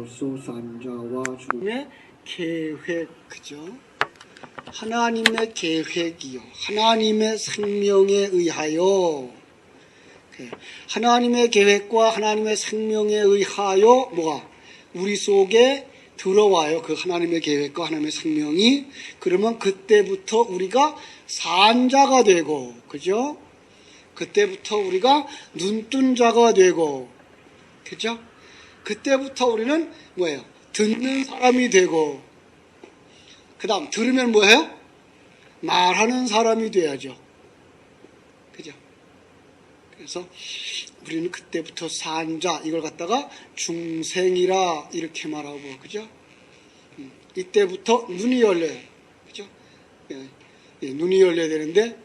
산자와 주님의 계획, 그죠? 하나님의 계획이요. 하나님의 생명에 의하여, 하나님의 계획과 하나님의 생명에 의하여 뭐가 우리 속에 들어와요. 그 하나님의 계획과 하나님의 생명이. 그러면 그때부터 우리가 산자가 되고, 그죠? 그때부터 우리가 눈뜬 자가 되고, 그죠? 그때부터 우리는 뭐예요? 듣는 사람이 되고, 그 다음 들으면 뭐예요? 말하는 사람이 돼야죠. 그죠? 그래서 우리는 그때부터 산자, 이걸 갖다가 중생이라 이렇게 말하고, 그죠? 이때부터 눈이 열려요. 그죠? 눈이 열려야 되는데,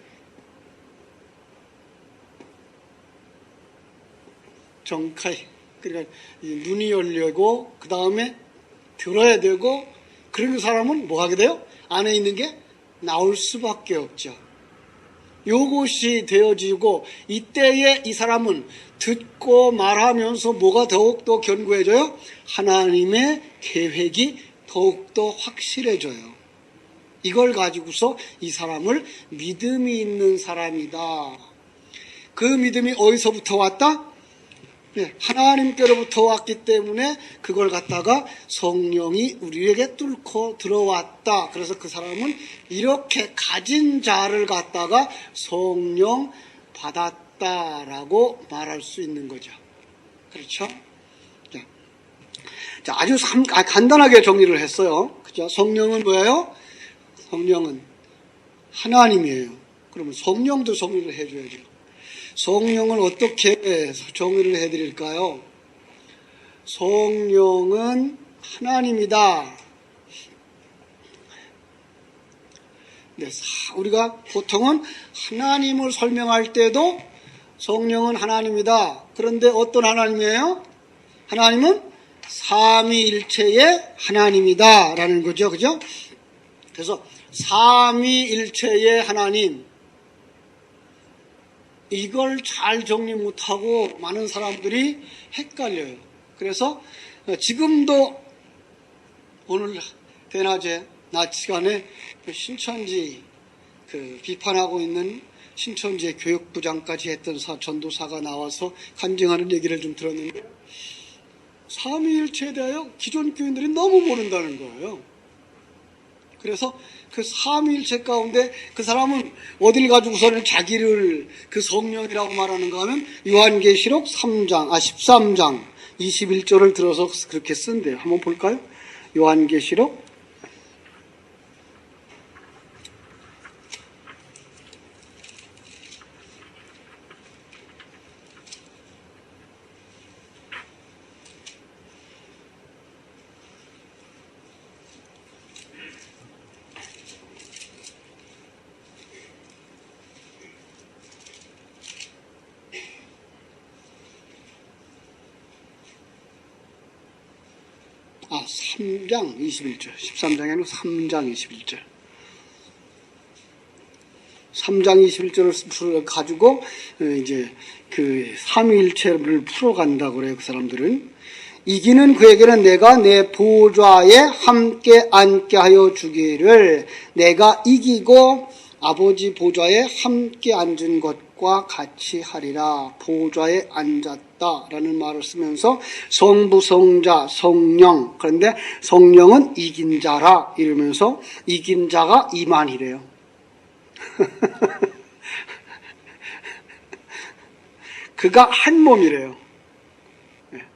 정카이. 그러니까 눈이 열리고 그 다음에 들어야 되고, 그런 사람은 뭐 하게 돼요? 안에 있는 게 나올 수밖에 없죠. 요것이 되어지고, 이때에 이 사람은 듣고 말하면서 뭐가 더욱더 견고해져요? 하나님의 계획이 더욱더 확실해져요. 이걸 가지고서 이 사람을 믿음이 있는 사람이다. 그 믿음이 어디서부터 왔다? 하나님께로부터 왔기 때문에 그걸 갖다가 성령이 우리에게 뚫고 들어왔다. 그래서 그 사람은 이렇게 가진 자를 갖다가 성령 받았다라고 말할 수 있는 거죠. 그렇죠? 자, 아주 간단하게 정리를 했어요. 그죠? 성령은 뭐예요? 성령은 하나님이에요. 그러면 성령도 정리를 해줘야죠. 성령을 어떻게 정의를 해드릴까요? 성령은 하나님이다. 네, 우리가 보통은 하나님을 설명할 때도 성령은 하나님이다. 그런데 어떤 하나님이에요? 하나님은 삼위일체의 하나님이다 라는 거죠. 그죠? 그래서 삼위일체의 하나님, 이걸 잘 정리 못하고 많은 사람들이 헷갈려요. 그래서 지금도 오늘 대낮에 낮 시간에 신천지 비판하고 있는 신천지의 교육부장까지 했던 전도사가 나와서 간증하는 얘기를 좀 들었는데, 삼위일체에 대하여 기존 교인들이 너무 모른다는 거예요. 그래서 그 삼위일체 가운데 그 사람은 어딜 가지고서는 자기를 그 성령이라고 말하는가 하면 요한계시록 13장 21절을 들어서 그렇게 쓴대요. 한번 볼까요? 요한계시록 3장 21절. 13장이 아니고 3장 21절. 3장 21절을 가지고 이제 그 삼위일체를 풀어간다고 그래요. 그 사람들은. 이기는 그에게는 내가 내 보좌에 함께 앉게 하여 주기를, 내가 이기고 아버지 보좌에 함께 앉은 것과 같이 하리라. 보좌에 앉았다라는 말을 쓰면서 성부, 성자, 성령, 그런데 성령은 이긴 자라 이러면서 이긴 자가 이만희래요. 그가 한 몸이래요.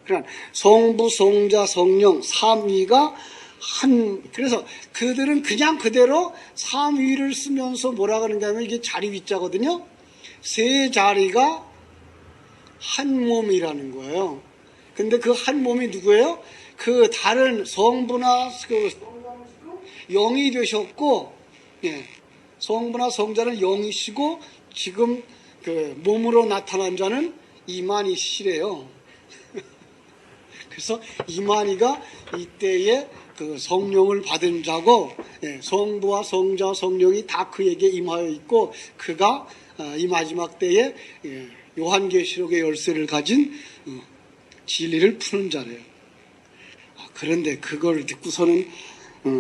그러니까 성부, 성자, 성령 삼위가 그래서 그들은 그냥 그대로 삼위를 쓰면서 뭐라 그러는가 하면 이게 자리 위자거든요. 세 자리가 한 몸이라는 거예요. 근데 그 한 몸이 누구예요? 그 다른 성부나 영이 되셨고, 성부나 성자는 영이시고, 지금 그 몸으로 나타난 자는 이만희시래요. 그래서 이만희가 이때에 그 성령을 받은 자고, 성부와 성자, 성령이 다 그에게 임하여 있고, 그가 이 마지막 때에 요한계시록의 열쇠를 가진 진리를 푸는 자래요. 그런데 그걸 듣고서는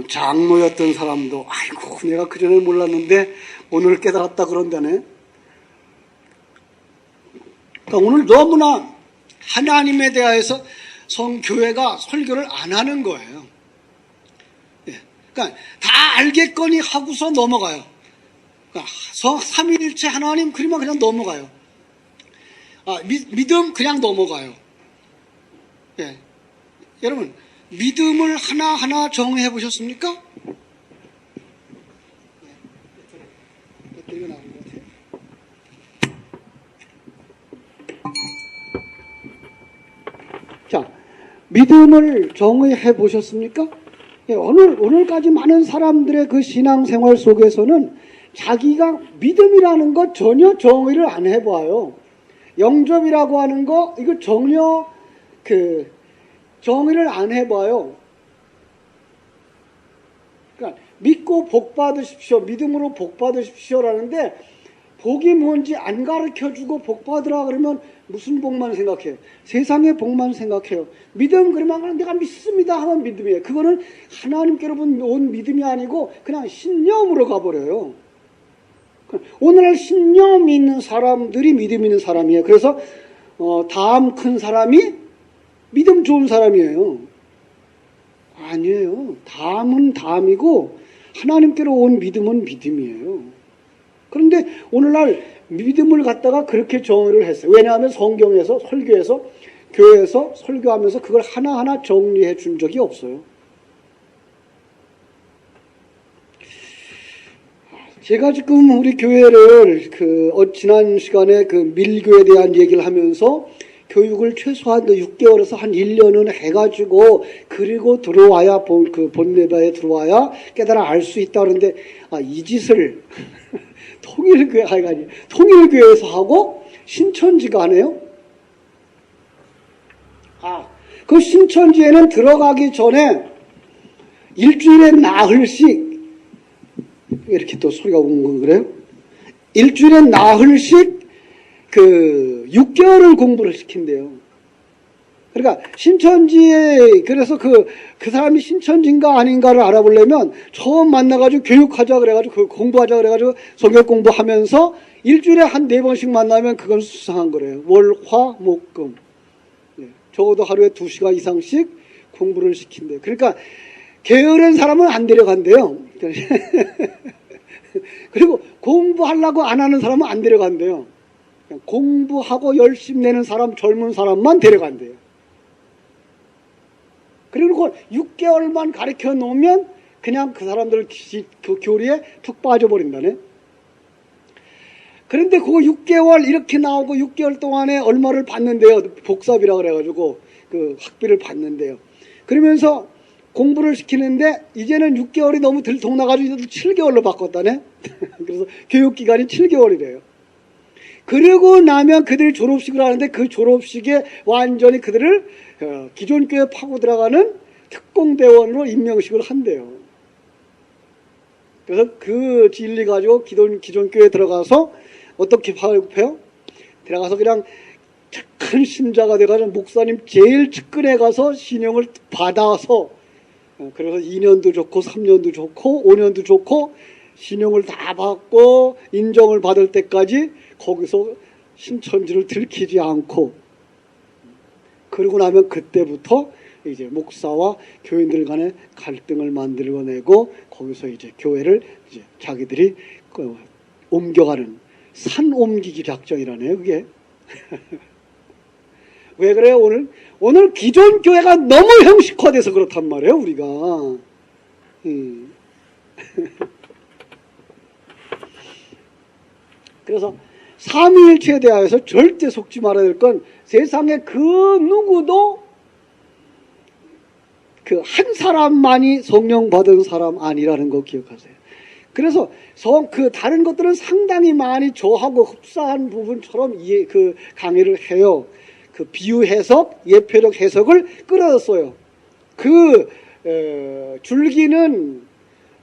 장로였던 사람도 아이고 내가 그전에 몰랐는데 오늘 깨달았다 그런다네. 그러니까 오늘 너무나 하나님에 대해서 성교회가 설교를 안 하는 거예요. 예. 그러니까 다 알겠거니 하고서 넘어가요. 그러니까 삼위일체 하나님 그러면 그냥 넘어가요. 믿음 그냥 넘어가요. 예. 여러분 믿음을 하나하나 정의해 보셨습니까? 배터리가 나온 것 같아요. 자, 믿음을 정의해 보셨습니까? 예, 오늘까지 많은 사람들의 그 신앙생활 속에서는 자기가 믿음이라는 것 전혀 정의를 안 해봐요. 영접이라고 하는 거 이거 전혀 정의를 안 해봐요. 그러니까 믿고 복 받으십시오. 믿음으로 복 받으십시오라는데 복이 뭔지 안 가르쳐주고 복 받으라 그러면 무슨 복만 생각해요? 세상의 복만 생각해요. 믿음 그러면 내가 믿습니다 하면 믿음이에요. 그거는 하나님께로 온 믿음이 아니고 그냥 신념으로 가버려요. 오늘날 신념이 있는 사람들이 믿음 있는 사람이에요. 그래서 다음 큰 사람이 믿음 좋은 사람이에요. 아니에요. 다음은 다음이고 하나님께로 온 믿음은 믿음이에요. 그런데 오늘날 믿음을 갖다가 그렇게 정의를 했어요. 왜냐하면 성경에서 설교에서 교회에서 설교하면서 그걸 하나하나 정리해 준 적이 없어요. 제가 지금 우리 교회를 지난 시간에 밀교에 대한 얘기를 하면서 교육을 최소한 6개월에서 한 1년은 해가지고 그리고 들어와야 본네바에 들어와야 깨달아 알 수 있다 그러는데 이 짓을 통일교회에서 하고 신천지가 하네요. 그 신천지에는 들어가기 전에 일주일에 나흘씩 이렇게 또 소리가 오는 건 그래요? 일주일에 나흘씩 6개월을 공부를 시킨대요. 그러니까 신천지에 그래서 그 사람이 신천지인가 아닌가를 알아보려면 처음 만나가지고 교육하자 그래가지고 공부하자 그래가지고 성경 공부하면서 일주일에 한 4번씩 만나면 그건 수상한 거래요. 월, 화, 목, 금. 적어도 하루에 2시간 이상씩 공부를 시킨대요. 그러니까 게으른 사람은 안 데려간대요. 그리고 공부하려고 안 하는 사람은 안 데려간대요. 공부하고 열심 내는 사람, 젊은 사람만 데려간대요. 그리고 6개월만 가르쳐 놓으면 그냥 그 사람들 그 교리에 푹 빠져버린다네. 그런데 그거 6개월 이렇게 나오고 6개월 동안에 얼마를 받는데요. 복사비라 그래가지고 그 학비를 받는데요. 그러면서 공부를 시키는데 이제는 6개월이 너무 들통나가지고 7개월로 바꿨다네. 그래서 교육기간이 7개월이래요. 그러고 나면 그들이 졸업식을 하는데 그 졸업식에 완전히 그들을 기존 교회 파고 들어가는 특공대원으로 임명식을 한대요. 그래서 그 진리 가지고 기존 교회에 들어가서 어떻게 파업해요? 들어가서 그냥 착한 신자가 돼가지고 목사님 제일 측근에 가서 신용을 받아서 그래서 2년도 좋고 3년도 좋고 5년도 좋고 신용을 다 받고 인정을 받을 때까지 거기서 신천지를 들키지 않고 그러고 나면 그때부터 이제 목사와 교인들 간의 갈등을 만들어내고 거기서 이제 교회를 이제 자기들이 옮겨가는 산 옮기기 작전이라네요, 그게. 왜 그래요? 오늘 기존 교회가 너무 형식화돼서 그렇단 말이에요, 우리가. 그래서 삼위일체에 대하여서 절대 속지 말아야 될 건 세상에 그 누구도 그 한 사람만이 성령 받은 사람 아니라는 거 기억하세요. 그래서 다른 것들은 상당히 많이 저하고 흡사한 부분처럼 강의를 해요. 그 비유 해석, 예표적 해석을 끌어줬어요. 줄기는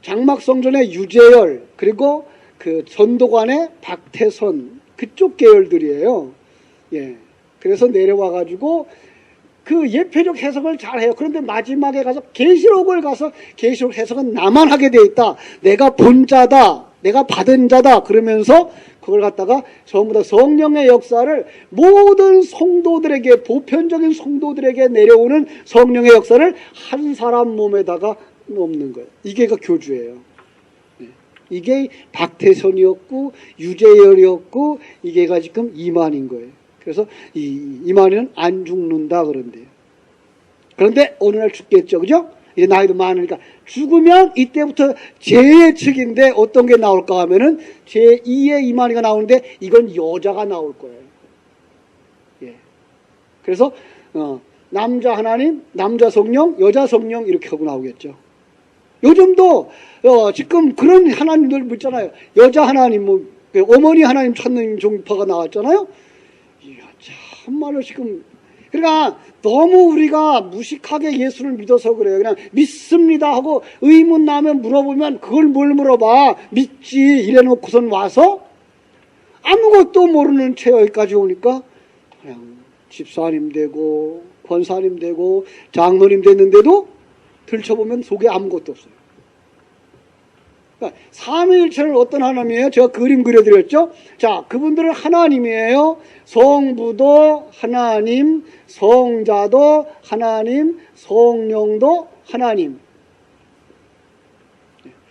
장막성전의 유재열, 그리고 그 전도관의 박태선, 그쪽 계열들이에요. 예. 그래서 내려와가지고 그 예표적 해석을 잘해요. 그런데 마지막에 가서 계시록을 가서 계시록 해석은 나만 하게 돼 있다. 내가 본 자다. 내가 받은 자다. 그러면서 그걸 갖다가 전부 다 성령의 역사를 모든 성도들에게, 보편적인 성도들에게 내려오는 성령의 역사를 한 사람 몸에다가 넣는 거예요. 이게 그 교주예요. 이게 박태선이었고 유재열이었고 이게가 지금 이만인 거예요. 그래서 이만희는 안 죽는다 그런대요. 그런데 어느 날 죽겠죠, 그죠? 이제 나이도 많으니까 죽으면 이때부터 제 측인데 어떤 게 나올까 하면은 제2의 이만희가 나오는데 이건 여자가 나올 거예요. 예. 그래서 남자 하나님, 남자 성령, 여자 성령 이렇게 하고 나오겠죠. 요즘도 지금 그런 하나님들 묻잖아요. 여자 하나님, 뭐 어머니 하나님 찾는 종파가 나왔잖아요. 이야, 참말로 지금 그러니까 너무 우리가 무식하게 예수를 믿어서 그래요. 그냥 믿습니다 하고 의문 나면 물어보면 그걸 뭘 물어봐. 믿지 이래놓고선 와서 아무것도 모르는 채 여기까지 오니까 그냥 집사님 되고 권사님 되고 장로님 됐는데도 들춰보면 속에 아무것도 없어요. 그러니까 삼위일체는 어떤 하나님이에요? 제가 그림 그려드렸죠. 자, 그분들은 하나님이에요. 성부도 하나님, 성자도 하나님, 성령도 하나님.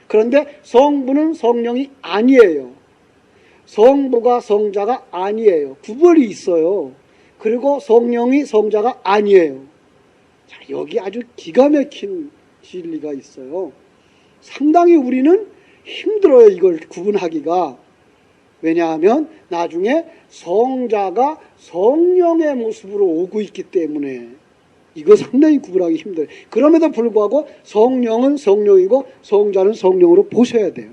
그런데 성부는 성령이 아니에요. 성부가 성자가 아니에요. 구별이 있어요. 그리고 성령이 성자가 아니에요. 자, 여기 아주 기가 막힌 진리가 있어요. 상당히 우리는 힘들어요, 이걸 구분하기가. 왜냐하면 나중에 성자가 성령의 모습으로 오고 있기 때문에 이거 상당히 구분하기 힘들어요. 그럼에도 불구하고 성령은 성령이고 성자는 성령으로 보셔야 돼요.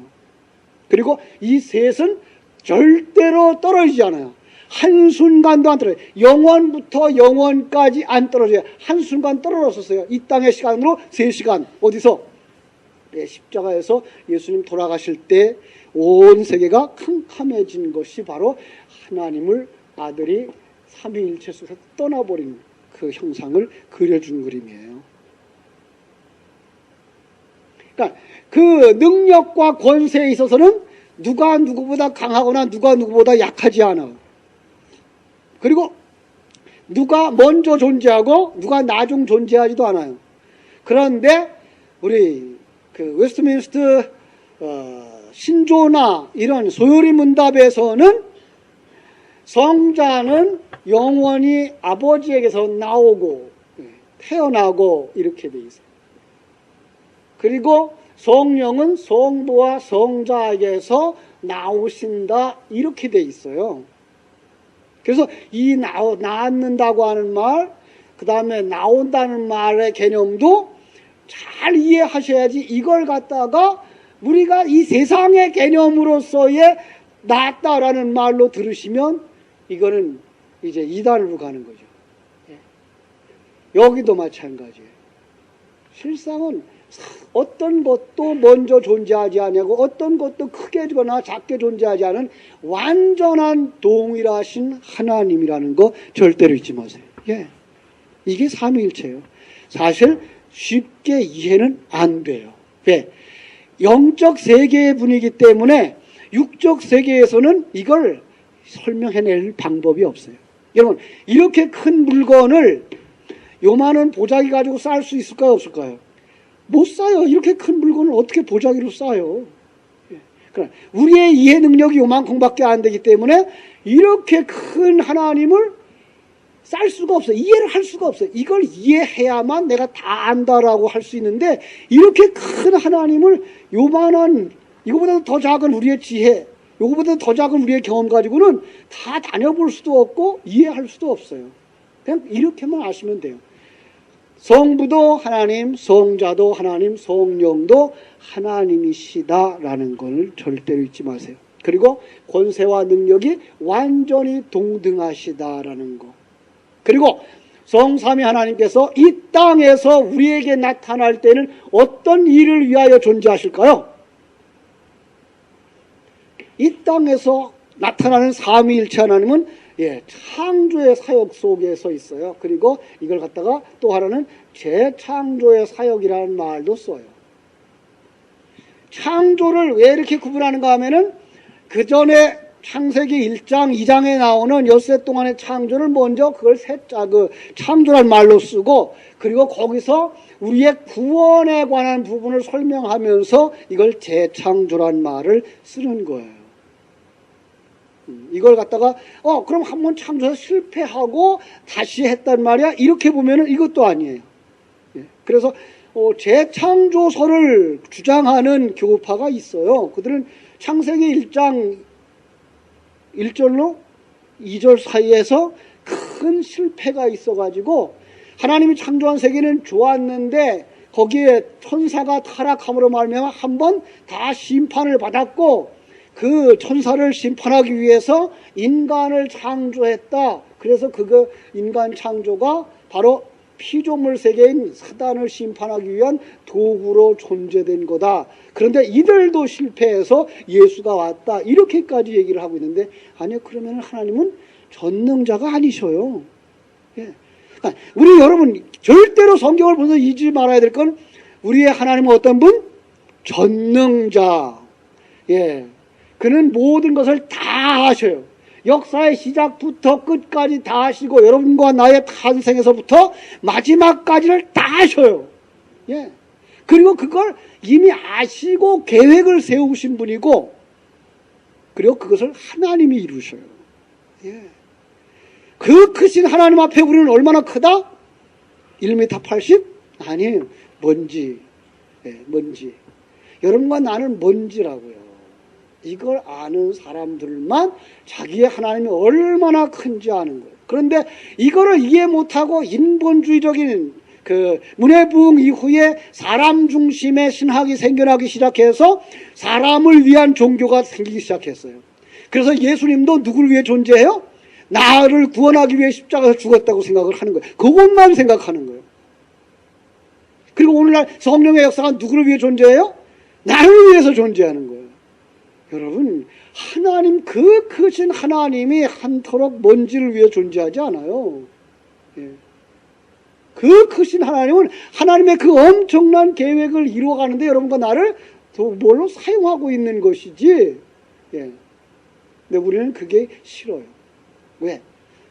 그리고 이 셋은 절대로 떨어지지 않아요. 한순간도 안 떨어져요. 영원부터 영원까지 안 떨어져요. 한순간 떨어졌었어요. 이 땅의 시간으로 3시간. 어디서? 십자가에서 예수님 돌아가실 때 온 세계가 캄캄해진 것이 바로 하나님을 아들이 삼위일체 속에서 떠나버린 그 형상을 그려준 그림이에요. 그러니까 그 능력과 권세에 있어서는 누가 누구보다 강하거나 누가 누구보다 약하지 않아. 그리고 누가 먼저 존재하고 누가 나중 존재하지도 않아요. 그런데 우리 그 웨스트민스터 신조나 이런 소요리 문답에서는 성자는 영원히 아버지에게서 나오고 태어나고 이렇게 돼 있어요. 그리고 성령은 성부와 성자에게서 나오신다 이렇게 돼 있어요. 그래서 이 낳는다고 하는 말, 그 다음에 나온다는 말의 개념도 잘 이해하셔야지 이걸 갖다가 우리가 이 세상의 개념으로서의 낫다라는 말로 들으시면 이거는 이제 이단으로 가는 거죠. 여기도 마찬가지예요. 실상은 어떤 것도 먼저 존재하지 않고 어떤 것도 크게거나 작게 존재하지 않은 완전한 동일하신 하나님이라는 거 절대로 잊지 마세요. 이게 삼위일체예요. 사실 쉽게 이해는 안 돼요. 왜? 영적 세계의 분이기 때문에 육적 세계에서는 이걸 설명해낼 방법이 없어요. 여러분, 이렇게 큰 물건을 요만한 보자기 가지고 쌀 수 있을까요? 없을까요? 못 싸요. 이렇게 큰 물건을 어떻게 보자기로 싸요? 그러나 우리의 이해 능력이 요만큼밖에 안 되기 때문에 이렇게 큰 하나님을 쌀 수가 없어요. 이해를 할 수가 없어요. 이걸 이해해야만 내가 다 안다라고 할 수 있는데 이렇게 큰 하나님을 요만한 이거보다 더 작은 우리의 지혜, 이거보다 더 작은 우리의 경험 가지고는 다 다녀볼 수도 없고 이해할 수도 없어요. 그냥 이렇게만 아시면 돼요. 성부도 하나님, 성자도 하나님, 성령도 하나님이시다라는 걸 절대로 잊지 마세요. 그리고 권세와 능력이 완전히 동등하시다라는 거. 그리고 성삼위 하나님께서 이 땅에서 우리에게 나타날 때는 어떤 일을 위하여 존재하실까요? 이 땅에서 나타나는 삼위일체 하나님은 창조의 사역 속에서 있어요. 그리고 이걸 갖다가 또 하나는 재창조의 사역이라는 말도 써요. 창조를 왜 이렇게 구분하는가 하면은 그 전에 창세기 1장, 2장에 나오는 엿새 동안의 창조를 먼저 그걸 창조란 말로 쓰고, 그리고 거기서 우리의 구원에 관한 부분을 설명하면서 이걸 재창조란 말을 쓰는 거예요. 이걸 갖다가 그럼 한번 창조해서 실패하고 다시 했단 말이야? 이렇게 보면은 이것도 아니에요. 그래서 재창조설을 주장하는 교파가 있어요. 그들은 창세기 1장 1절로 2절 사이에서 큰 실패가 있어가지고 하나님이 창조한 세계는 좋았는데 거기에 천사가 타락함으로 말미암아 한번 다 심판을 받았고, 그 천사를 심판하기 위해서 인간을 창조했다. 그래서 그 인간 창조가 바로 피조물 세계인 사단을 심판하기 위한 도구로 존재된 거다. 그런데 이들도 실패해서 예수가 왔다. 이렇게까지 얘기를 하고 있는데, 아니요, 그러면 하나님은 전능자가 아니셔요. 우리 여러분 절대로 성경을 보면서 잊지 말아야 될 건, 우리의 하나님은 어떤 분? 전능자. 그는 모든 것을 다 하셔요. 역사의 시작부터 끝까지 다 하시고, 여러분과 나의 탄생에서부터 마지막까지를 다 하셔요. 그리고 그걸 이미 아시고 계획을 세우신 분이고, 그리고 그것을 하나님이 이루셔요. 그 크신 하나님 앞에 우리는 얼마나 크다? 1m 80? 아니에요. 먼지. 먼지. 여러분과 나는 먼지라고요. 이걸 아는 사람들만 자기의 하나님이 얼마나 큰지 아는 거예요. 그런데 이거를 이해 못하고 인본주의적인 문해부흥 이후에 사람 중심의 신학이 생겨나기 시작해서 사람을 위한 종교가 생기기 시작했어요. 그래서 예수님도 누구를 위해 존재해요? 나를 구원하기 위해 십자가에서 죽었다고 생각을 하는 거예요. 그것만 생각하는 거예요. 그리고 오늘날 성령의 역사가 누구를 위해 존재해요? 나를 위해서 존재하는 거예요. 여러분, 하나님, 그 크신 하나님이 한터럭 먼지를 위해 존재하지 않아요. 그 크신 하나님은 하나님의 그 엄청난 계획을 이루어가는데 여러분과 나를 뭘로 사용하고 있는 것이지. 근데 우리는 그게 싫어요. 왜?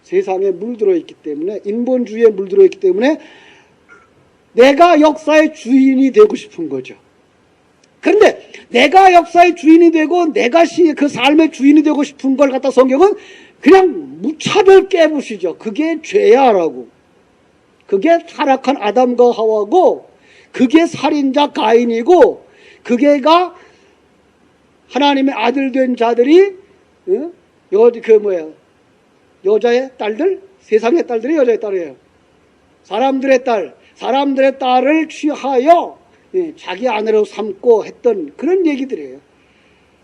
세상에 물들어 있기 때문에, 인본주의에 물들어 있기 때문에 내가 역사의 주인이 되고 싶은 거죠. 그런데 내가 역사의 주인이 되고 내가 그 삶의 주인이 되고 싶은 걸 갖다 성경은 그냥 무차별 깨부시죠. 그게 죄야라고. 그게 타락한 아담과 하와고, 그게 살인자 가인이고, 그게가 하나님의 아들 된 자들이 여자의 딸들, 세상의 딸들이 여자의 딸이에요. 사람들의 딸을 취하여 자기 아내로 삼고 했던 그런 얘기들이에요.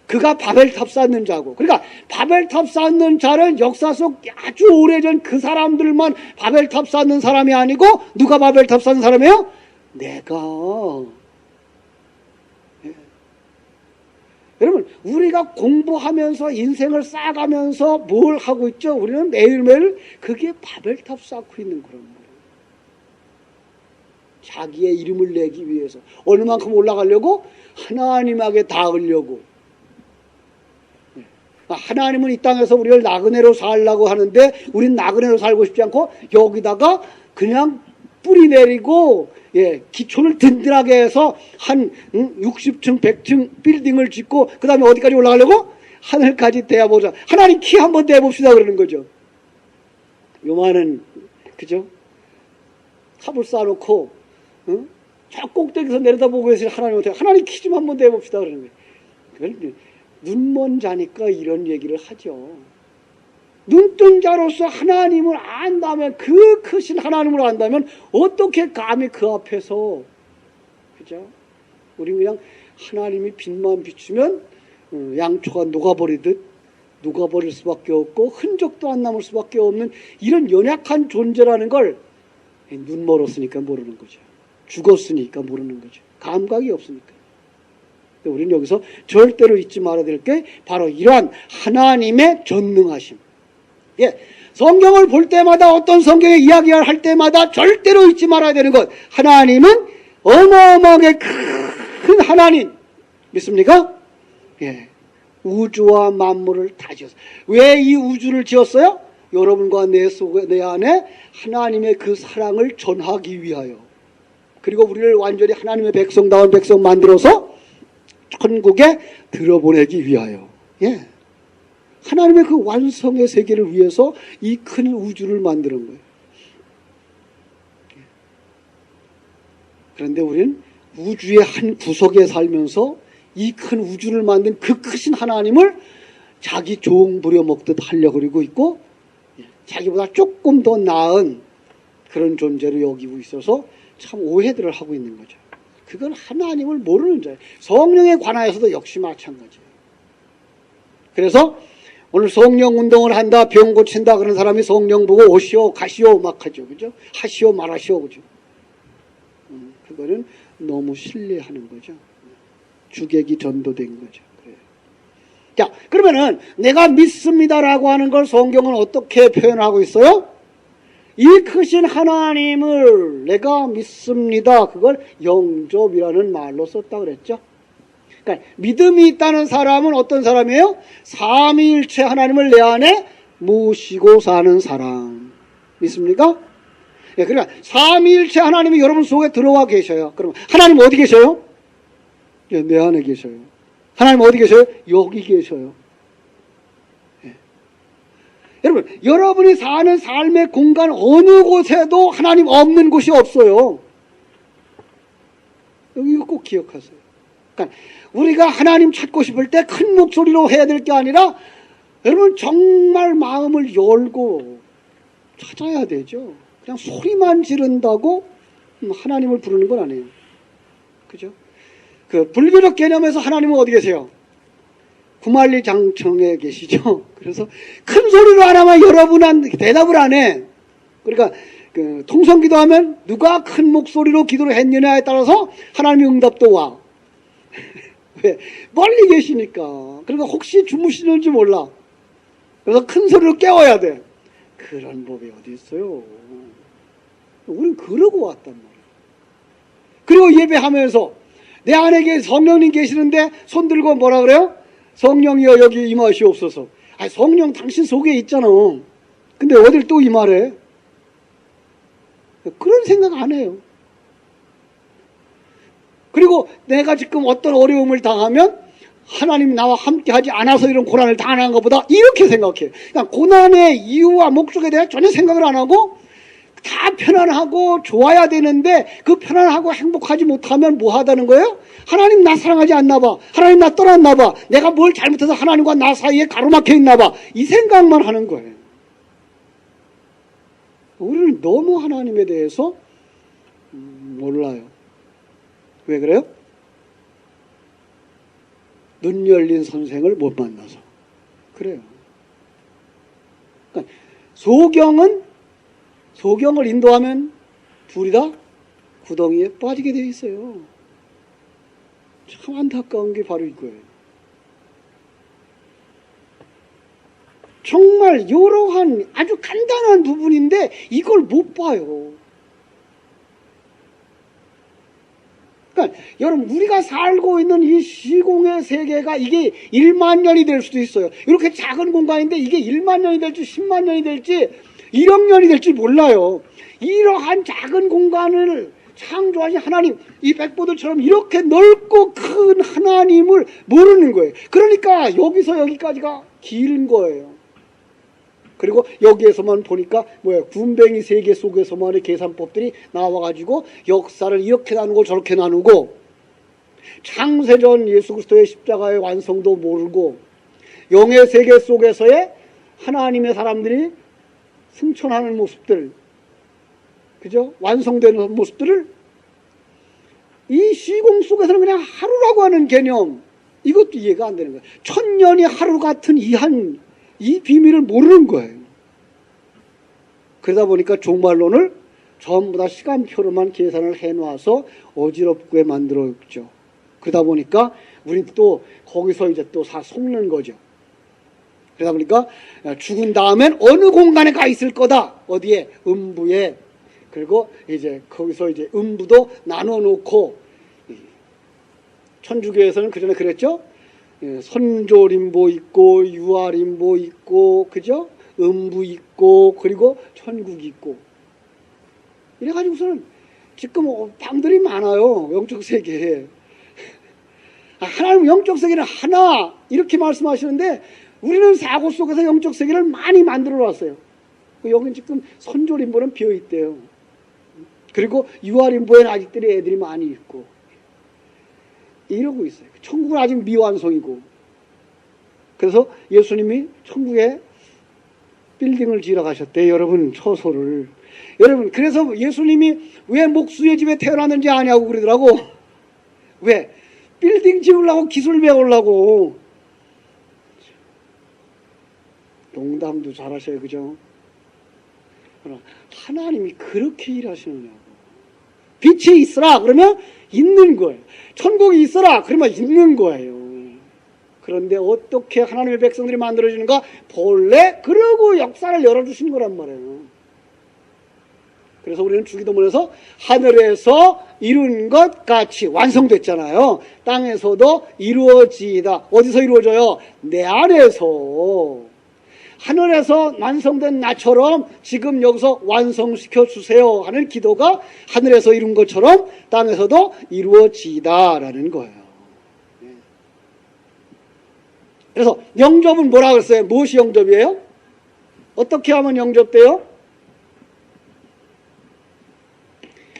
그가 바벨탑 쌓는 자고, 그러니까 바벨탑 쌓는 자는 역사 속 아주 오래전 그 사람들만 바벨탑 쌓는 사람이 아니고, 누가 바벨탑 쌓는 사람이에요? 내가. 여러분, 우리가 공부하면서 인생을 쌓아가면서 뭘 하고 있죠? 우리는 매일매일 그게 바벨탑 쌓고 있는 그런 거예요. 자기의 이름을 내기 위해서 얼마만큼 올라가려고? 하나님에게 닿으려고. 하나님은 이 땅에서 우리를 나그네로 살라고 하는데, 우린 나그네로 살고 싶지 않고 여기다가 그냥 뿌리 내리고 기초를 든든하게 해서 한 60층 100층 빌딩을 짓고 그 다음에 어디까지 올라가려고? 하늘까지 대어보자. 하나님 키 한번 대어봅시다 그러는 거죠. 요만한, 그죠? 탑을 쌓아놓고 저 꼭대기에서 내려다보고 계신 하나님한테 하나님 키 좀 한번 대어봅시다 그러는 거예요. 그걸 눈먼 자니까 이런 얘기를 하죠. 눈뜬 자로서 하나님을 안다면, 그 크신 하나님을 안다면 어떻게 감히 그 앞에서, 그죠? 우리 그냥 하나님이 빛만 비추면 양초가 녹아버리듯 녹아버릴 수밖에 없고 흔적도 안 남을 수밖에 없는 이런 연약한 존재라는 걸 눈 멀었으니까 모르는 거죠. 죽었으니까 모르는 거죠. 감각이 없으니까. 우리는 여기서 절대로 잊지 말아야 될 게 바로 이러한 하나님의 전능하심, 예, 성경을 볼 때마다 어떤 성경의 이야기를 할 때마다 절대로 잊지 말아야 되는 것. 하나님은 어마어마하게 큰 하나님. 믿습니까? 예. 우주와 만물을 다 지었어요. 왜 이 우주를 지었어요? 여러분과 내 안에 하나님의 그 사랑을 전하기 위하여. 그리고 우리를 완전히 하나님의 백성다운 백성 만들어서 천국에 들어보내기 위하여. 예. 하나님의 그 완성의 세계를 위해서 이 큰 우주를 만드는 거예요. 그런데 우리는 우주의 한 구석에 살면서 이 큰 우주를 만든 그 크신 하나님을 자기 종 부려먹듯 하려고 그러고 있고, 자기보다 조금 더 나은 그런 존재로 여기고 있어서 참 오해들을 하고 있는 거죠. 그건 하나님을 모르는 자예요. 성령에 관하여서도 역시 마찬가지예요. 그래서 오늘 성령 운동을 한다, 병 고친다 그런 사람이 성령 보고 오시오 가시오 막 하죠. 그죠? 하시오 말하시오. 그죠? 그거는 너무 신뢰하는 거죠. 주객이 전도된 거죠. 그래요. 자, 그러면은 내가 믿습니다라고 하는 걸 성경은 어떻게 표현하고 있어요? 이 크신 하나님을 내가 믿습니다. 그걸 영접이라는 말로 썼다 그랬죠. 그러니까 믿음이 있다는 사람은 어떤 사람이에요? 삼위일체 하나님을 내 안에 모시고 사는 사람. 믿습니까? 예, 그러니까 삼위일체 하나님이 여러분 속에 들어와 계셔요. 그럼 하나님 어디 계셔요? 예, 내 안에 계셔요. 하나님 어디 계셔요? 여기 계셔요. 예. 여러분, 여러분이 사는 삶의 공간 어느 곳에도 하나님 없는 곳이 없어요. 이거 꼭 기억하세요. 그러니까 우리가 하나님 찾고 싶을 때 큰 목소리로 해야 될 게 아니라 여러분 정말 마음을 열고 찾아야 되죠. 그냥 소리만 지른다고 하나님을 부르는 건 아니에요. 그죠? 그 불교적 개념에서 하나님은 어디 계세요? 구만리장청에 계시죠. 그래서 큰 소리로 안 하면 여러분은 대답을 안 해. 그러니까 그 통성기도하면 누가 큰 목소리로 기도를 했느냐에 따라서 하나님의 응답도 와. 왜? 멀리 계시니까. 그러니까 혹시 주무시는지 몰라. 그래서 큰 소리로 깨워야 돼. 그런 법이 어디 있어요? 우린 그러고 왔단 말이에요. 그리고 예배하면서 내 안에 성령님 계시는데 손 들고 뭐라 그래요? 성령이여 여기 임하시옵소서. 아니, 성령 당신 속에 있잖아. 근데 어딜 또 임하래? 그런 생각 안 해요. 그리고 내가 지금 어떤 어려움을 당하면 하나님이 나와 함께 하지 않아서 이런 고난을 당하는 것보다 이렇게 생각해요. 그러니까 고난의 이유와 목적에 대해 전혀 생각을 안 하고 다 편안하고 좋아야 되는데 그 편안하고 행복하지 못하면 뭐 하다는 거예요? 하나님 나 사랑하지 않나 봐. 하나님 나 떠났나 봐. 내가 뭘 잘못해서 하나님과 나 사이에 가로막혀 있나 봐. 이 생각만 하는 거예요. 우리는 너무 하나님에 대해서 몰라요. 왜 그래요? 눈 열린 선생을 못 만나서 그래요. 그러니까 소경을 인도하면 둘이 다 구덩이에 빠지게 되어 있어요. 참 안타까운 게 바로 이거예요. 정말 이러한 아주 간단한 부분인데 이걸 못 봐요. 그러니까 여러분 우리가 살고 있는 이 시공의 세계가 이게 1만 년이 될 수도 있어요. 이렇게 작은 공간인데 이게 1만 년이 될지 10만 년이 될지 1억 년이 될지 몰라요. 이러한 작은 공간을 창조하신 하나님, 이 백보들처럼 이렇게 넓고 큰 하나님을 모르는 거예요. 그러니까 여기서 여기까지가 긴 거예요. 그리고 여기에서만 보니까 군뱅이 세계 속에서만의 계산법들이 나와가지고 역사를 이렇게 나누고 저렇게 나누고 창세전 예수 그리스도의 십자가의 완성도 모르고 영의 세계 속에서의 하나님의 사람들이 승천하는 모습들, 그죠? 완성되는 모습들을 이 시공 속에서는 그냥 하루라고 하는 개념, 이것도 이해가 안 되는 거예요. 1000년이 하루 같은 이 비밀을 모르는 거예요. 그러다 보니까 종말론을 전부 다 시간표로만 계산을 해놔서 어지럽게 만들었죠. 그러다 보니까 우린 또 거기서 이제 또 속는 거죠. 그러다 보니까 죽은 다음엔 어느 공간에 가 있을 거다. 어디에? 음부에. 그리고 이제 거기서 이제 음부도 나눠 놓고, 천주교에서는 그전에 그랬죠? 선조림보 있고, 유아림보 있고, 그죠? 음부 있고, 그리고 천국 있고. 이래가지고서는 지금 방들이 많아요. 영적 세계에. 하나님 영적 세계는 하나, 이렇게 말씀하시는데, 우리는 사고 속에서 영적 세계를 많이 만들어 놨어요. 여기는 지금 선조림보는 비어 있대요. 그리고 유아림보에는 아직들이 애들이 많이 있고 이러고 있어요. 천국은 아직 미완성이고. 그래서 예수님이 천국에 빌딩을 지으러 가셨대요. 여러분, 처소를. 여러분, 그래서 예수님이 왜 목수의 집에 태어났는지 아냐고 그러더라고. 왜? 빌딩 지으려고, 기술 배우려고. 농담도 잘하셔요. 그죠? 하나님이 그렇게 일하시느냐고. 빛이 있어라 그러면 있는 거예요. 천국이 있어라 그러면 있는 거예요. 그런데 어떻게 하나님의 백성들이 만들어지는가? 본래 그러고 역사를 열어주신 거란 말이에요. 그래서 우리는 주기도문에서 하늘에서 이룬 것 같이 완성됐잖아요. 땅에서도 이루어지이다. 어디서 이루어져요? 내 안에서. 하늘에서 완성된 나처럼 지금 여기서 완성시켜 주세요 하는 기도가 하늘에서 이룬 것처럼 땅에서도 이루어지다라는 거예요. 그래서 영접은 뭐라 그랬어요? 무엇이 영접이에요? 어떻게 하면 영접돼요?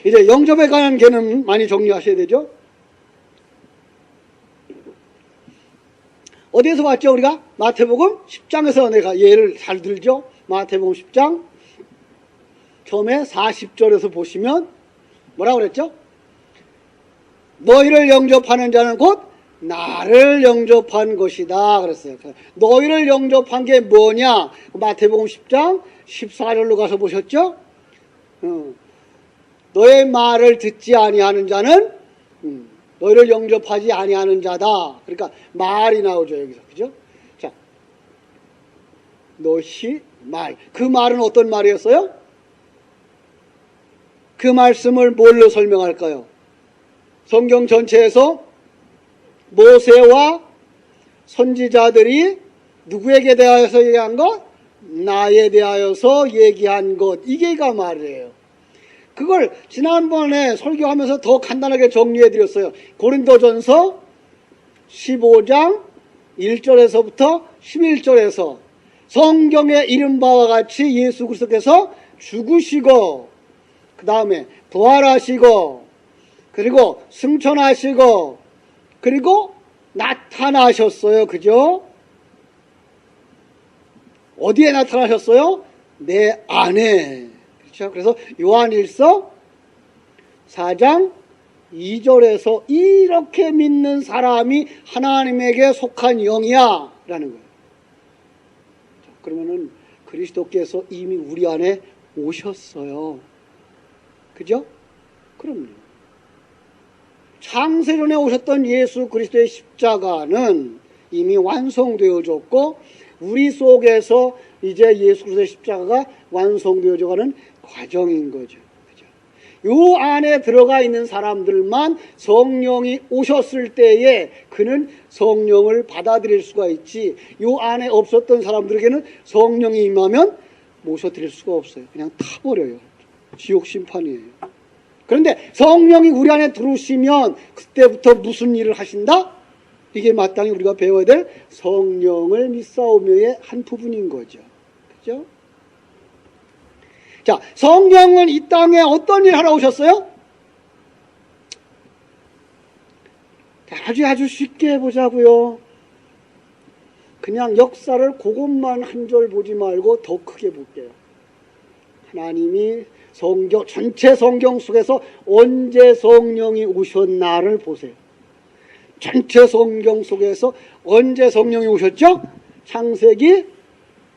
이제 영접에 관한 개념 많이 정리하셔야 되죠. 어디에서 봤죠 우리가? 마태복음 10장에서 내가 예를 잘 들죠. 마태복음 10장 처음에 40절에서 보시면 뭐라고 그랬죠? 너희를 영접하는 자는 곧 나를 영접한 것이다 그랬어요. 너희를 영접한 게 뭐냐? 마태복음 10장 14절로 가서 보셨죠? 너의 말을 듣지 아니하는 자는 너희를 영접하지 아니하는 자다. 그러니까 말이 나오죠 여기서. 그죠? 자, 너희 말. 그 말은 어떤 말이었어요? 그 말씀을 뭘로 설명할까요? 성경 전체에서 모세와 선지자들이 누구에게 대하여서 얘기한 것? 나에 대하여서 얘기한 것. 이게 그 말이에요. 그걸 지난번에 설교하면서 더 간단하게 정리해 드렸어요. 고린도전서 15장 1절에서부터 11절에서 성경에 이른 바와 같이 예수 그리스도께서 죽으시고 그 다음에 부활하시고 그리고 승천하시고 그리고 나타나셨어요. 그죠? 어디에 나타나셨어요? 내 안에. 그렇죠? 그래서 요한일서 4장 2절에서 이렇게 믿는 사람이 하나님에게 속한 영이야 라는 거예요. 그러면은 그리스도께서 이미 우리 안에 오셨어요. 그죠? 그럼요. 창세전에 오셨던 예수 그리스도의 십자가는 이미 완성되어졌고 우리 속에서 이제 예수 그리스도의 십자가가 완성되어져 가는 과정인 거죠. 그죠? 요 안에 들어가 있는 사람들만 성령이 오셨을 때에 그는 성령을 받아들일 수가 있지 요 안에 없었던 사람들에게는 성령이 임하면 모셔드릴 수가 없어요. 그냥 타버려요. 지옥 심판이에요. 그런데 성령이 우리 안에 들어오시면 그때부터 무슨 일을 하신다? 이게 마땅히 우리가 배워야 될 성령을 믿사오며의 한 부분인 거죠. 그죠? 자, 성령은 이 땅에 어떤 일 하러 오셨어요? 아주 쉽게 해보자고요. 그냥 역사를 그것만 한 절 보지 말고 더 크게 볼게요. 하나님이 성경, 전체 성경 속에서 언제 성령이 오셨나를 보세요. 전체 성경 속에서 언제 성령이 오셨죠? 창세기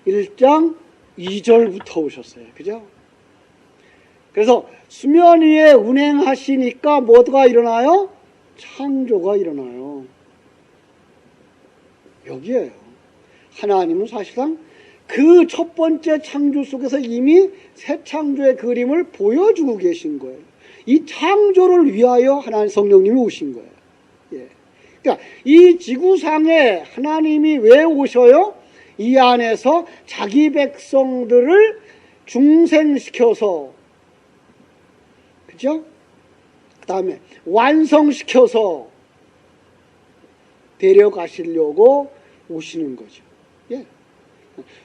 1장 2절부터 오셨어요. 그죠? 그래서 수면 위에 운행하시니까 뭐가 일어나요? 창조가 일어나요. 여기에요. 하나님은 사실상 그 첫 번째 창조 속에서 이미 새 창조의 그림을 보여주고 계신 거예요. 이 창조를 위하여 하나님 성령님이 오신 거예요. 예. 그러니까 이 지구상에 하나님이 왜 오셔요? 이 안에서 자기 백성들을 중생시켜서, 그죠? 그 다음에 완성시켜서 데려가시려고 오시는 거죠. 예.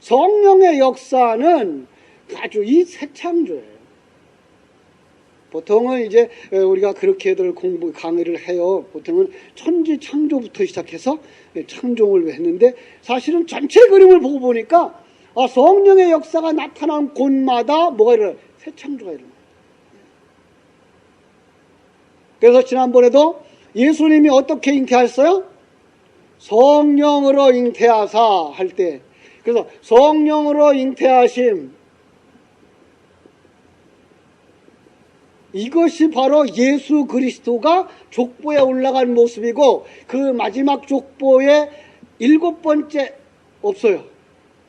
성령의 역사는 아주 이 새 창조예요. 보통은 이제 우리가 그렇게들 강의를 해요. 보통은 천지 창조부터 시작해서 창조를 했는데, 사실은 전체 그림을 보고 보니까 성령의 역사가 나타난 곳마다 뭐가 일어나요? 새 창조가 일어나요. 그래서 지난번에도 예수님이 어떻게 잉태하셨어요? 성령으로 잉태하사 할 때, 그래서 성령으로 잉태하심, 이것이 바로 예수 그리스도가 족보에 올라간 모습이고, 그 마지막 족보에 7번째 없어요.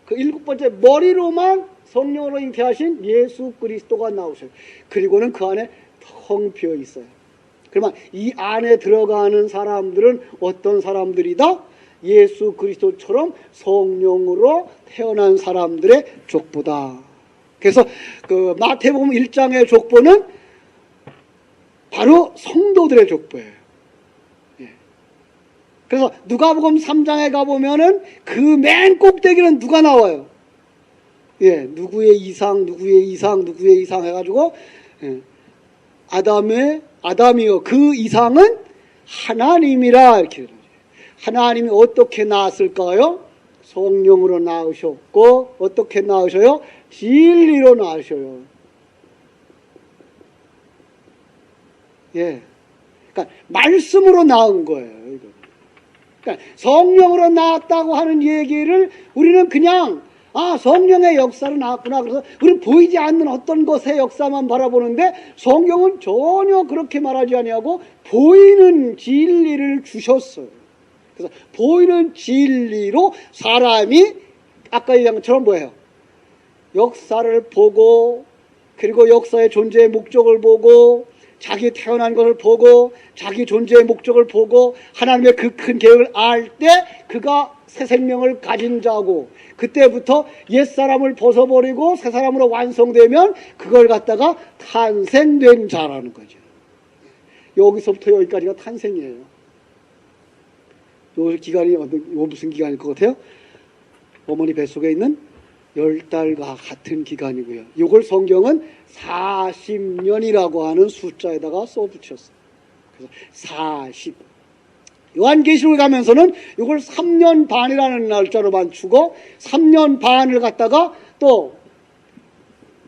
그 7번째 머리로만 성령으로 잉태하신 예수 그리스도가 나오셔요. 그리고는 그 안에 텅 비어 있어요. 그러면 이 안에 들어가는 사람들은 어떤 사람들이다? 예수 그리스도처럼 성령으로 태어난 사람들의 족보다. 그래서 그 마태복음 1장의 족보는 바로 성도들의 족보예요. 예. 그래서 누가복음 3장에 가보면은 그 맨 꼭대기는 누가 나와요? 예, 누구의 이상, 누구의 이상, 누구의 이상 해가지고, 예. 아담이요. 그 이상은 하나님이라, 이렇게. 하나님이 어떻게 낳았을까요? 성령으로 낳으셨고, 어떻게 낳으셔요? 진리로 낳으셔요. 예. 그러니까 말씀으로 낳은 거예요. 이거. 그러니까 성령으로 낳았다고 하는 얘기를 우리는 그냥 성령의 역사로 나왔구나. 그래서 우리는 보이지 않는 어떤 것의 역사만 바라보는데, 성경은 전혀 그렇게 말하지 아니하고 보이는 진리를 주셨어요. 그래서 보이는 진리로 사람이 아까 얘기한 것처럼 뭐예요? 역사를 보고, 그리고 역사의 존재의 목적을 보고, 자기 태어난 것을 보고, 자기 존재의 목적을 보고, 하나님의 그 큰 계획을 알 때 그가 새 생명을 가진 자고, 그때부터 옛사람을 벗어버리고 새 사람으로 완성되면 그걸 갖다가 탄생된 자라는 거죠. 여기서부터 여기까지가 탄생이에요. 요 기간이 무슨 기간일 것 같아요? 어머니 뱃속에 있는 10달과 같은 기간이고요. 이걸 성경은 40년이라고 하는 숫자에다가 써붙였어요. 그래서 40. 요한계시록에 가면서는 이걸 3년 반이라는 날짜로 맞추고, 3년 반을 갖다가 또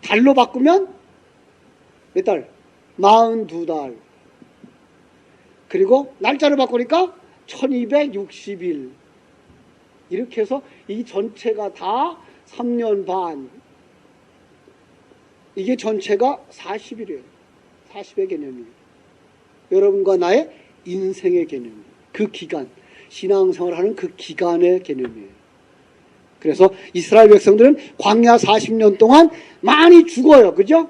달로 바꾸면 몇 달? 42달. 그리고 날짜를 바꾸니까 1260일. 이렇게 해서 이 전체가 다 3년 반. 이게 전체가 40일이에요. 40의 개념이에요. 여러분과 나의 인생의 개념이에요. 그 기간, 신앙생활을 하는 그 기간의 개념이에요. 그래서 이스라엘 백성들은 광야 40년 동안 많이 죽어요. 그죠?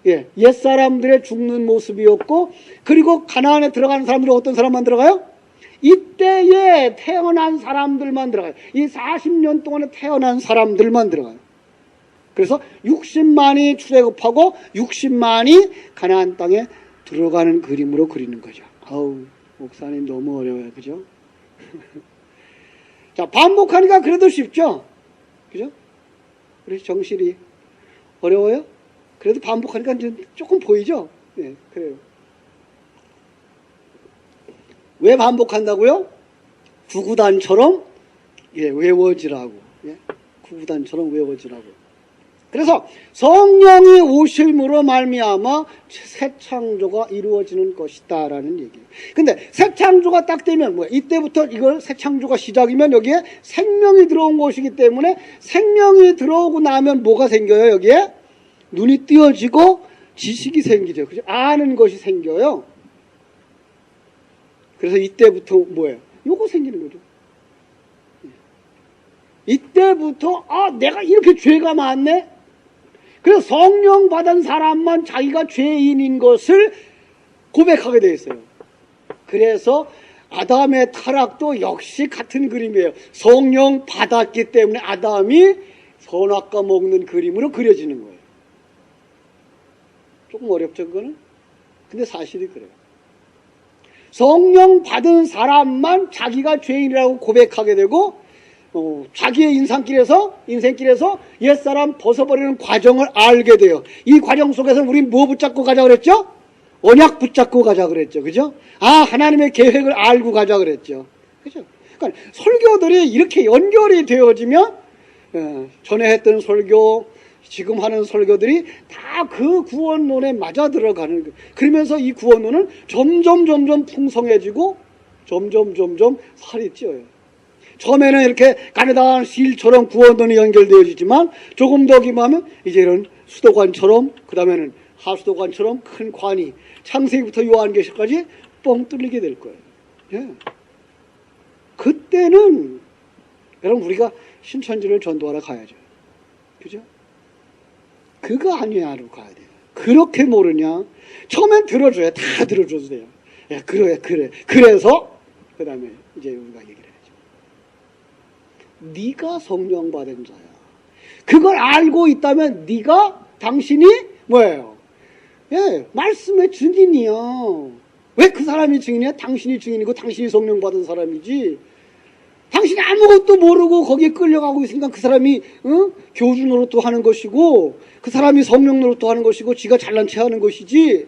예, 옛사람들의 죽는 모습이었고, 그리고 가나안에 들어가는 사람들은 어떤 사람만 들어가요? 이때에 태어난 사람들만 들어가요. 이 40년 동안에 태어난 사람들만 들어가요. 그래서 60만이 출애굽하고 60만이 가나안 땅에 들어가는 그림으로 그리는 거죠. 아우, 목사님 너무 어려워요. 그죠? 자, 반복하니까 그래도 쉽죠? 그죠? 우리 정실이 어려워요? 그래도 반복하니까 조금 보이죠? 네, 그래요. 왜 반복한다고요? 구구단처럼 외워지라고. 구구단처럼 외워지라고. 그래서 성령이 오심으로 말미암아 새 창조가 이루어지는 것이다라는 얘기예요. 근데 새 창조가 딱 되면 뭐야? 이때부터 이걸 새 창조가 시작이면 여기에 생명이 들어온 것이기 때문에, 생명이 들어오고 나면 뭐가 생겨요? 여기에 눈이 띄어지고 지식이 생기죠. 그죠? 아는 것이 생겨요. 그래서 이때부터 뭐예요? 요거 생기는 거죠. 이때부터 내가 이렇게 죄가 많네. 그래서 성령 받은 사람만 자기가 죄인인 것을 고백하게 되어 있어요. 그래서 아담의 타락도 역시 같은 그림이에요. 성령 받았기 때문에 아담이 선악과 먹는 그림으로 그려지는 거예요. 조금 어렵죠, 그거는? 근데 사실이 그래요. 성령 받은 사람만 자기가 죄인이라고 고백하게 되고 자기의 인생길에서 옛사람 벗어버리는 과정을 알게 돼요. 이 과정 속에서 우리 뭐 붙잡고 가자 그랬죠? 언약 붙잡고 가자 그랬죠. 그죠? 하나님의 계획을 알고 가자 그랬죠. 그죠? 그러니까 설교들이 이렇게 연결이 되어지면 전에 했던 설교, 지금 하는 설교들이 다 그 구원론에 맞아 들어가는 거예요. 그러면서 이 구원론은 점점 풍성해지고 점점 살이 찌어요. 처음에는 이렇게 가느다란 실처럼 구원론이 연결되어지지만 조금 더 기만하면 이제는 수도관처럼, 그 다음에는 하수도관처럼 큰 관이 창세기부터 요한계시까지 뻥 뚫리게 될 거예요. 예. 그때는 여러분 우리가 신천지를 전도하러 가야죠. 그죠? 그거 아니야로 가야 돼요. 그렇게 모르냐? 처음엔 들어줘야 다 들어줘도 돼요. 예, 그래. 그래서 그 다음에 이제 우리가 얘기를 해야죠. 네가 성령 받은 자야. 그걸 알고 있다면 당신이 뭐예요? 예, 말씀의 증인이야. 왜 그 사람이 증인이야? 당신이 증인이고 당신이 성령 받은 사람이지. 당신이 아무것도 모르고 거기에 끌려가고 있으니까 그 사람이 교주 노릇도 하는 것이고 그 사람이 성령 노릇도 하는 것이고 지가 잘난 체 하는 것이지.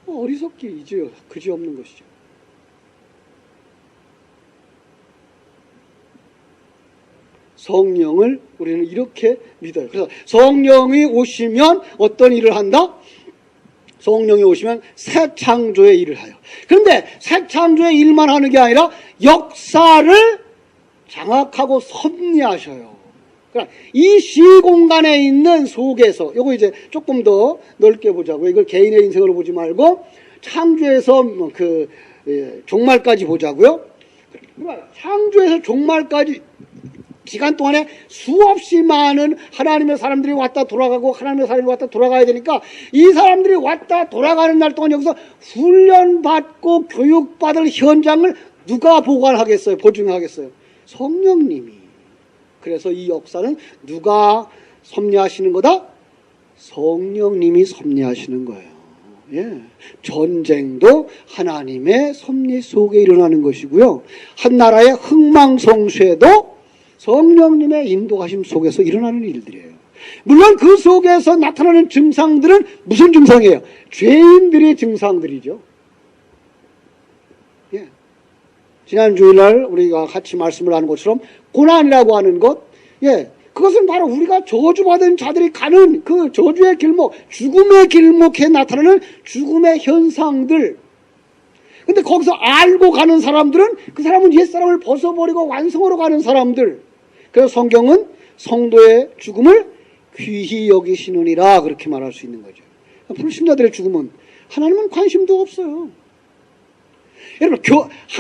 어리석기 그지없는 것이죠. 성령을 우리는 이렇게 믿어요. 그래서 성령이 오시면 어떤 일을 한다? 성령이 오시면 새 창조의 일을 해요. 그런데 새 창조의 일만 하는 게 아니라 역사를 장악하고 섭리하셔요. 그러니까 이 시공간에 있는 속에서 요거 이제 조금 더 넓게 보자고요. 이걸 개인의 인생으로 보지 말고 창조에서 종말까지 보자고요. 그러니까 창조에서 종말까지 기간 동안에 수없이 많은 하나님의 사람들이 왔다 돌아가고 하나님의 사람이 왔다 돌아가야 되니까 이 사람들이 왔다 돌아가는 날 동안 여기서 훈련받고 교육받을 현장을 누가 보관하겠어요? 보증하겠어요? 성령님이. 그래서 이 역사는 누가 섭리하시는 거다? 성령님이 섭리하시는 거예요. 예. 전쟁도 하나님의 섭리 속에 일어나는 것이고요. 한 나라의 흥망성쇠도 성령님의 인도하심 속에서 일어나는 일들이에요. 물론 그 속에서 나타나는 증상들은 무슨 증상이에요? 죄인들의 증상들이죠. 예. 지난 주일날 우리가 같이 말씀을 하는 것처럼 고난이라고 하는 것, 예, 그것은 바로 우리가 저주받은 자들이 가는 그 저주의 길목, 죽음의 길목에 나타나는 죽음의 현상들. 근데 거기서 알고 가는 사람들은 그 사람은 옛사람을 벗어버리고 완성으로 가는 사람들. 그래서 성경은 성도의 죽음을 귀히 여기시느니라 그렇게 말할 수 있는 거죠. 불신자들의 죽음은 하나님은 관심도 없어요. 여러분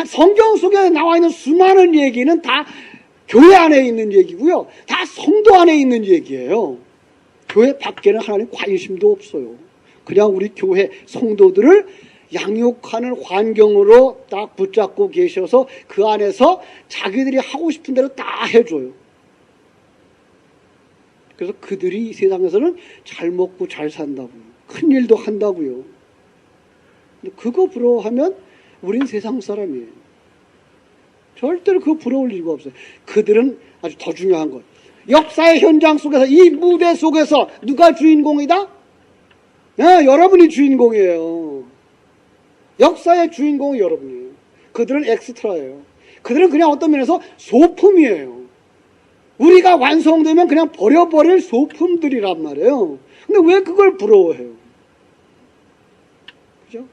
성경 속에 나와 있는 수많은 얘기는 다 교회 안에 있는 얘기고요. 다 성도 안에 있는 얘기예요. 교회 밖에는 하나님 관심도 없어요. 그냥 우리 교회 성도들을 양육하는 환경으로 딱 붙잡고 계셔서 그 안에서 자기들이 하고 싶은 대로 다 해줘요. 그래서 그들이 이 세상에서는 잘 먹고 잘 산다고요. 큰 일도 한다고요. 근데 그거 부러워하면 우린 세상 사람이에요. 절대로 그거 부러울 이유가 없어요. 그들은 아주 더 중요한 것. 역사의 현장 속에서 이 무대 속에서 누가 주인공이다? 네, 여러분이 주인공이에요. 역사의 주인공은 여러분이에요. 그들은 엑스트라예요. 그들은 그냥 어떤 면에서 소품이에요. 우리가 완성되면 그냥 버려버릴 소품들이란 말이에요. 근데 왜 그걸 부러워해요? 그죠?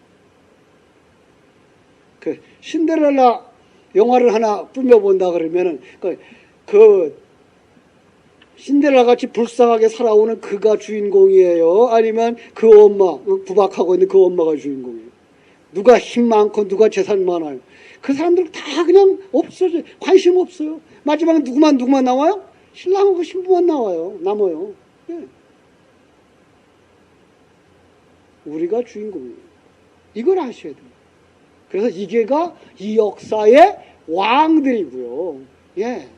그 신데렐라 영화를 하나 뿜며본다 그러면은 그 신데렐라 같이 불쌍하게 살아오는 그가 주인공이에요? 아니면 그 엄마, 구박하고 있는 그 엄마가 주인공이에요? 누가 힘 많고 누가 재산 많아요. 그 사람들 다 그냥 없어져. 관심 없어요. 마지막에 누구만 나와요? 신랑하고 신부만 남아요. 예. 우리가 주인공이에요. 이걸 아셔야 돼요. 그래서 이게가 이 역사의 왕들이고요. 예.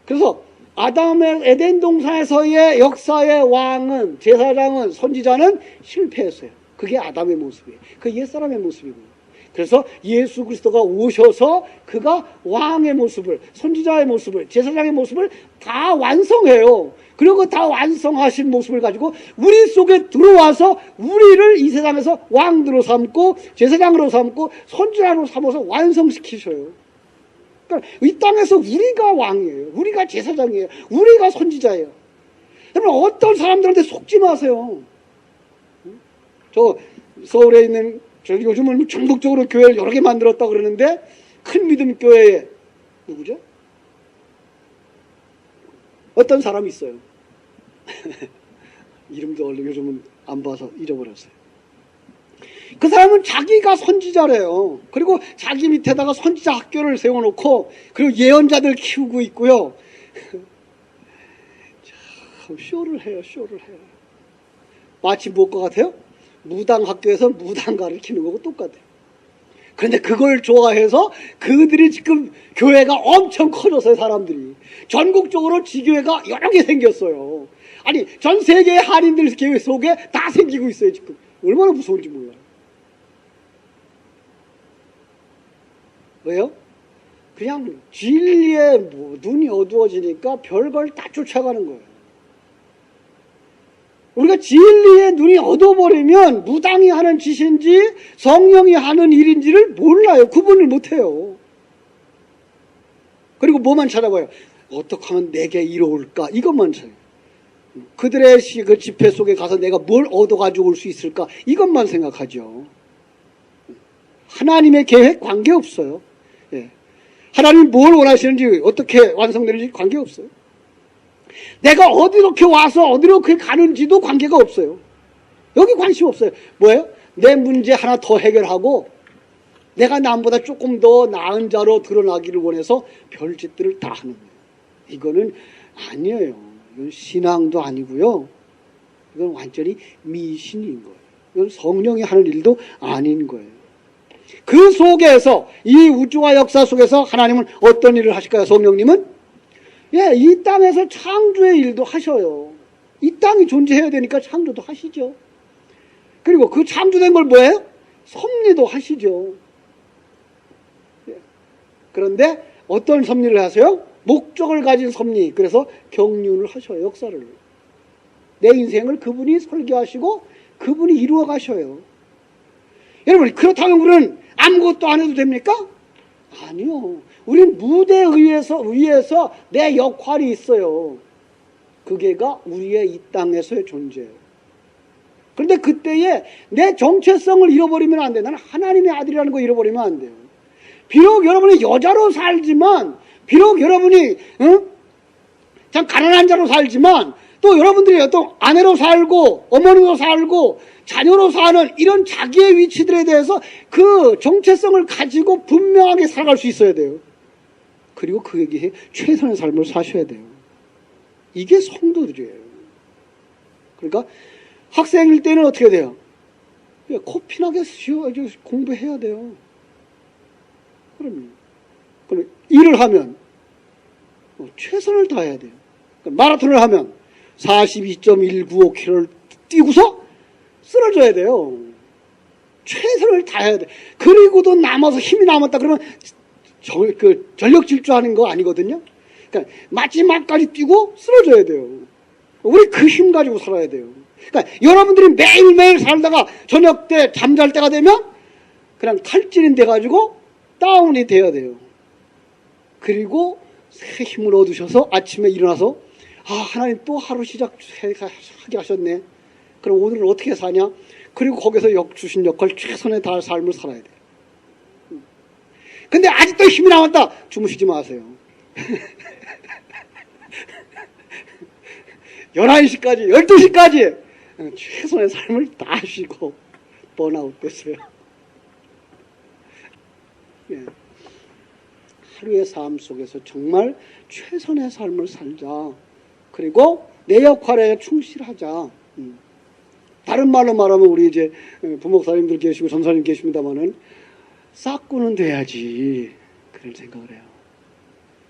그래서 아담의 에덴 동산에서의 역사의 왕은, 제사장은, 선지자는 실패했어요. 그게 아담의 모습이에요. 그 옛사람의 모습이고요. 그래서 예수 그리스도가 오셔서 그가 왕의 모습을, 선지자의 모습을, 제사장의 모습을 다 완성해요. 그리고 다 완성하신 모습을 가지고 우리 속에 들어와서 우리를 이 세상에서 왕들로 삼고 제사장으로 삼고 선지자로 삼아서 완성시키셔요. 그러니까 이 땅에서 우리가 왕이에요. 우리가 제사장이에요. 우리가 선지자예요. 여러분, 어떤 사람들한테 속지 마세요. 저 서울에 있는, 저 요즘은 전국적으로 교회를 여러 개 만들었다고 그러는데, 큰 믿음 교회에 누구죠? 어떤 사람이 있어요. 이름도 원래 요즘은 안 봐서 잊어버렸어요. 그 사람은 자기가 선지자래요. 그리고 자기 밑에다가 선지자 학교를 세워놓고, 그리고 예언자들 키우고 있고요. 참 쇼를 해요. 마치 무엇과 같아요? 무당 학교에서 무당 가르치는 거고 똑같아요. 그런데 그걸 좋아해서 그들이 지금 교회가 엄청 커졌어요. 사람들이 전국적으로 지교회가 여러 개 생겼어요. 아니, 전 세계의 한인들 교회 속에 다 생기고 있어요. 지금 얼마나 무서운지 몰라요. 왜요? 그냥 진리에 눈이 어두워지니까 별걸 다 쫓아가는 거예요. 우리가 진리에 눈이 어두워버리면 무당이 하는 짓인지 성령이 하는 일인지를 몰라요. 구분을 못해요. 그리고 뭐만 찾아봐요? 어떻게 하면 내게 이로울까? 이것만 찾아요. 그들의 그 집회 속에 가서 내가 뭘 얻어가지고 올 수 있을까? 이것만 생각하죠. 하나님의 계획 관계없어요. 예. 하나님이 뭘 원하시는지 어떻게 완성되는지 관계없어요. 내가 어디로 와서 어디로 가는지도 관계가 없어요. 여기 관심 없어요. 뭐예요? 내 문제 하나 더 해결하고 내가 남보다 조금 더 나은 자로 드러나기를 원해서 별짓들을 다 하는 거예요. 이거는 아니에요. 이건 신앙도 아니고요. 이건 완전히 미신인 거예요. 이건 성령이 하는 일도 아닌 거예요. 그 속에서, 이 우주와 역사 속에서 하나님은 어떤 일을 하실까요? 성령님은 예, 이 땅에서 창조의 일도 하셔요. 이 땅이 존재해야 되니까 창조도 하시죠. 그리고 그 창조된 걸 뭐예요? 섭리도 하시죠. 예. 그런데 어떤 섭리를 하세요? 목적을 가진 섭리. 그래서 경륜을 하셔요. 역사를. 내 인생을 그분이 설계하시고 그분이 이루어 가셔요. 여러분, 그렇다면 우리는 아무것도 안 해도 됩니까? 아니요. 우린 무대에 위에서 내 역할이 있어요. 그게가 우리의 이 땅에서의 존재예요. 그런데 그때에 내 정체성을 잃어버리면 안 돼요. 나는 하나님의 아들이라는 거 잃어버리면 안 돼요. 비록 여러분이 여자로 살지만, 비록 여러분이 참 가난한 자로 살지만, 또 여러분들이 어떤 아내로 살고 어머니로 살고 자녀로 사는 이런 자기의 위치들에 대해서 그 정체성을 가지고 분명하게 살아갈 수 있어야 돼요. 그리고 그에게 최선의 삶을 사셔야 돼요. 이게 성도들이에요. 그러니까 학생일 때는 어떻게 돼요? 코피나게 공부해야 돼요. 그럼 일을 하면 최선을 다해야 돼요. 마라톤을 하면 42.195km를 뛰고서 쓰러져야 돼요. 최선을 다해야 돼. 그리고도 남아서 힘이 남았다 그러면 전력 질주하는 거 아니거든요. 그러니까 마지막까지 뛰고 쓰러져야 돼요. 우리 그 힘 가지고 살아야 돼요. 그러니까 여러분들이 매일매일 살다가 저녁 때 잠잘 때가 되면 그냥 탈진이 돼가지고 다운이 돼야 돼요. 그리고 새 힘을 얻으셔서 아침에 일어나서 하나님 또 하루 시작하게 하셨네. 그럼 오늘은 어떻게 사냐? 그리고 거기서 주신 역할 최선의 다할 삶을 살아야 돼요. 근데 아직도 힘이 남았다. 주무시지 마세요. 11시까지, 12시까지 최선의 삶을 다하시고 번아웃 됐어요. 예. 하루의 삶 속에서 정말 최선의 삶을 살자. 그리고 내 역할에 충실하자. 다른 말로 말하면 우리 이제 부목사님들 계시고 전사님 계십니다마는 싹구는 돼야지. 그런 생각을 해요.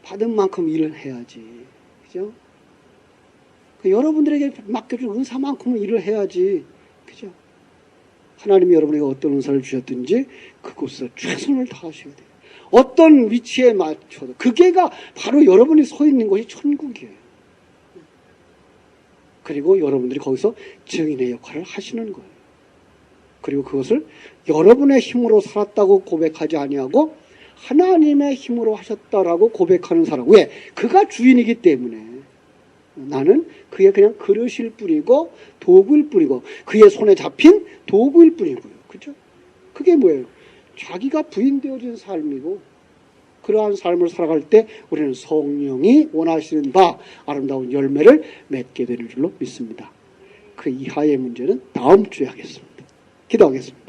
받은 만큼 일을 해야지. 그죠? 여러분들에게 맡겨준 은사만큼은 일을 해야지. 그죠? 하나님이 여러분에게 어떤 은사를 주셨든지 그곳에서 최선을 다하셔야 돼요. 어떤 위치에 맞춰도 그게가 바로 여러분이 서 있는 곳이 천국이에요. 그리고 여러분들이 거기서 증인의 역할을 하시는 거예요. 그리고 그것을 여러분의 힘으로 살았다고 고백하지 아니하고 하나님의 힘으로 하셨다라고 고백하는 사람. 왜? 그가 주인이기 때문에. 나는 그의 그냥 그릇일 뿐이고 도구일 뿐이고 그의 손에 잡힌 도구일 뿐이고요. 그죠? 그게 뭐예요? 자기가 부인되어진 삶이고 그러한 삶을 살아갈 때 우리는 성령이 원하시는 바 아름다운 열매를 맺게 되는 줄로 믿습니다. 그 이하의 문제는 다음 주에 하겠습니다. 기도하겠습니다.